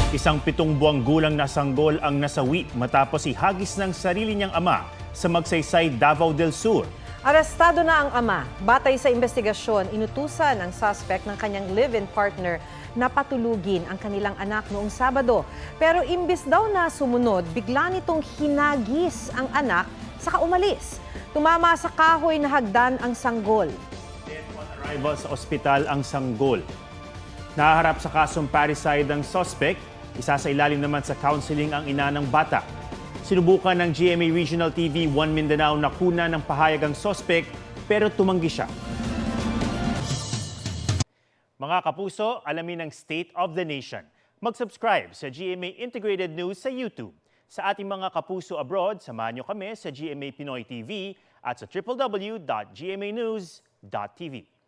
Isang 7 buwang gulang na sanggol ang nasawi matapos ihagis ng sarili niyang ama sa Magsaysay, Davao del Sur. Arestado na ang ama. Batay sa investigasyon, inutusan ang suspect ng kanyang live-in partner na patulugin ang kanilang anak noong Sabado. Pero imbis daw na sumunod, bigla nitong hinagis ang anak saka umalis. Tumama sa kahoy na hagdan ang sanggol. Death on arrival sa ospital ang sanggol. Nahaharap sa kasong parricide ang suspect. Isa sa ilalim naman sa counseling ang ina ng bata. Sinubukan ng GMA Regional TV 1 Mindanao na kuna ng pahayag ang suspect pero tumanggi siya. Mga kapuso, alamin ang State of the Nation. Mag-subscribe sa GMA Integrated News sa YouTube. Sa ating mga kapuso abroad, samahan niyo kami sa GMA Pinoy TV at sa www.gmanews.tv.